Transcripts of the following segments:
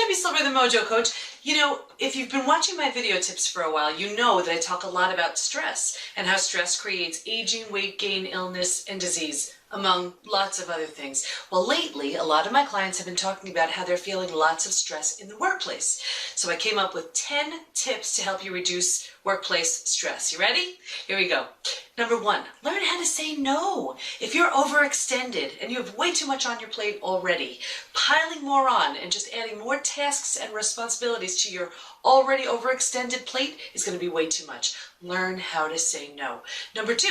Debi Silber, the Mojo Coach. You know, if you've been watching my video tips for a while, you know that I talk a lot about stress and how stress creates aging, weight gain, illness, and disease, among lots of other things. Well, lately, a lot of my clients have been talking about how they're feeling lots of stress in the workplace. So I came up with 10 tips to help you reduce workplace stress. You ready? Here we go. Number 1, learn how to say no. If you're overextended and you have way too much on your plate already, piling more on and just adding more tasks and responsibilities to your already overextended plate is going to be way too much. Learn how to say no. Number 2,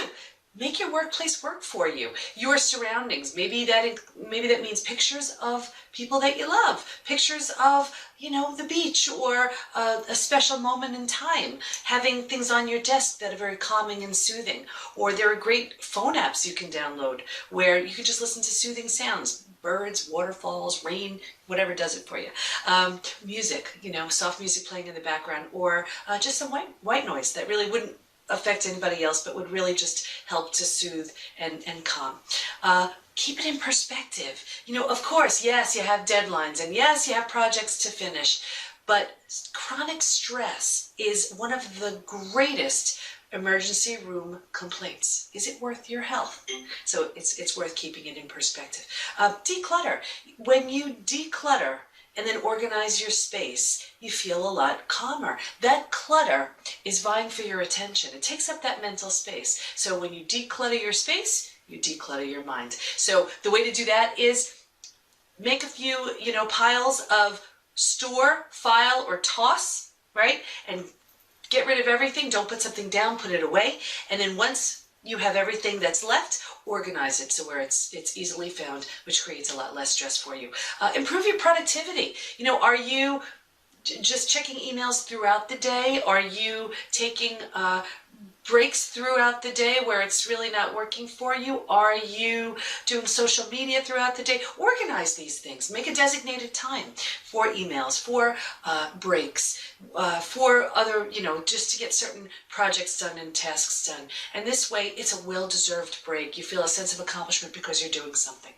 make your workplace work for you. Your surroundings. Maybe that means pictures of people that you love, pictures of, the beach, or a special moment in time. Having things on your desk that are very calming and soothing. Or there are great phone apps you can download where you can just listen to soothing sounds. Birds, waterfalls, rain, whatever does it for you. Music, soft music playing in the background, or just some white noise that really wouldn't affect anybody else, but would really just help to soothe and calm. Keep it in perspective. Of course, yes, you have deadlines, and yes, you have projects to finish, but chronic stress is one of the greatest emergency room complaints. Is it worth your health? So it's worth keeping it in perspective. Declutter. When you declutter and then organize your space, you feel a lot calmer. That clutter is vying for your attention. It takes up that mental space. So when you declutter your space, you declutter your mind. So the way to do that is make a few, piles of store, file, or toss, right? And get rid of everything. Don't put something down, put it away. And then once you have everything that's left, organize it so where it's easily found, which creates a lot less stress for you. Improve your productivity. Are you just checking emails throughout the day? Are you taking breaks throughout the day where it's really not working for you? Are you doing social media throughout the day? Organize these things. Make a designated time for emails, for breaks, for other, just to get certain projects done and tasks done. And this way, it's a well-deserved break. You feel a sense of accomplishment because you're doing something.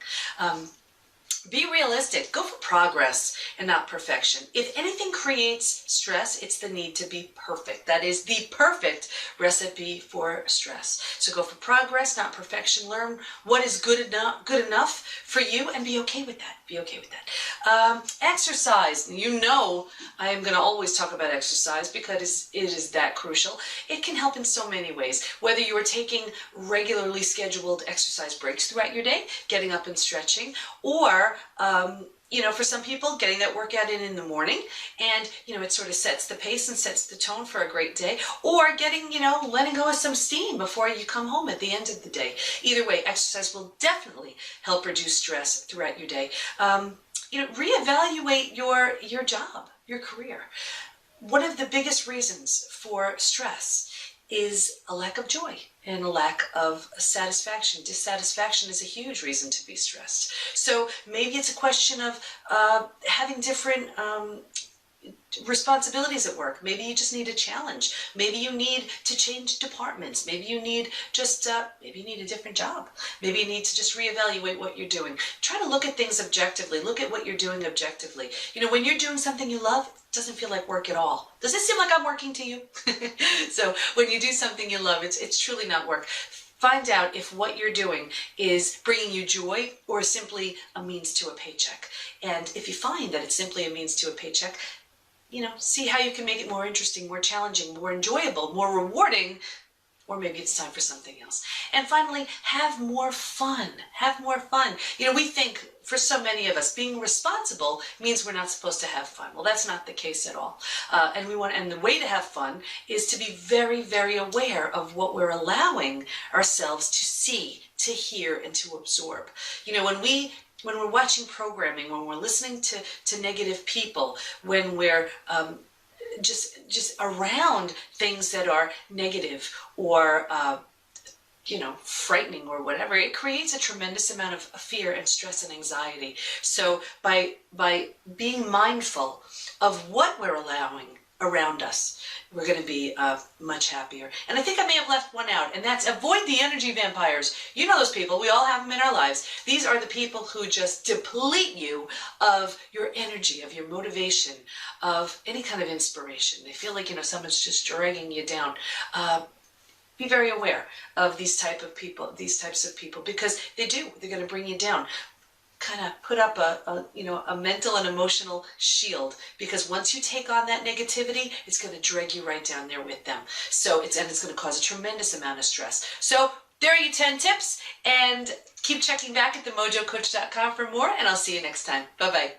Be realistic. Go for progress and not perfection. If anything creates stress, it's the need to be perfect. That is the perfect recipe for stress. So go for progress, not perfection. Learn what is good enough for you, and be okay with that. Be okay with that. Exercise. I am going to always talk about exercise because it is that crucial. It can help in so many ways. Whether you are taking regularly scheduled exercise breaks throughout your day, getting up and stretching, or for some people, getting that workout in the morning, and, it sort of sets the pace and sets the tone for a great day, or getting, letting go of some steam before you come home at the end of the day. Either way, exercise will definitely help reduce stress throughout your day. Reevaluate your job, your career. One of the biggest reasons for stress is a lack of joy and a lack of satisfaction. Dissatisfaction is a huge reason to be stressed. So maybe it's a question of having different responsibilities at work. Maybe you just need a challenge. Maybe you need to change departments. Maybe you need maybe you need a different job. Maybe you need to just reevaluate what you're doing. Try to look at things objectively. Look at what you're doing objectively. When you're doing something you love, it doesn't feel like work at all. Does it seem like I'm working to you? So when you do something you love, it's truly not work. Find out if what you're doing is bringing you joy or simply a means to a paycheck. And if you find that it's simply a means to a paycheck, see how you can make it more interesting, more challenging, more enjoyable, more rewarding, or maybe it's time for something else. And finally, have more fun. Have more fun. We think, for so many of us, being responsible means we're not supposed to have fun. Well, that's not the case at all. And the way to have fun is to be very, very aware of what we're allowing ourselves to see, to hear, and to absorb. When we're watching programming, when we're listening to negative people, when we're just around things that are negative or frightening or whatever, it creates a tremendous amount of fear and stress and anxiety. So by being mindful of what we're allowing around us, we're going to be much happier. And I think I may have left one out, and that's avoid the energy vampires. You know those people. We all have them in our lives. These are the people who just deplete you of your energy, of your motivation, of any kind of inspiration. They feel like, someone's just dragging you down. Be very aware of these types of people, because they're going to bring you down. Kind of put up a mental and emotional shield, because once you take on that negativity, it's going to drag you right down there with them. So it's going to cause a tremendous amount of stress. So there are your 10 tips, and keep checking back at themojocoach.com for more, and I'll see you next time. Bye-bye.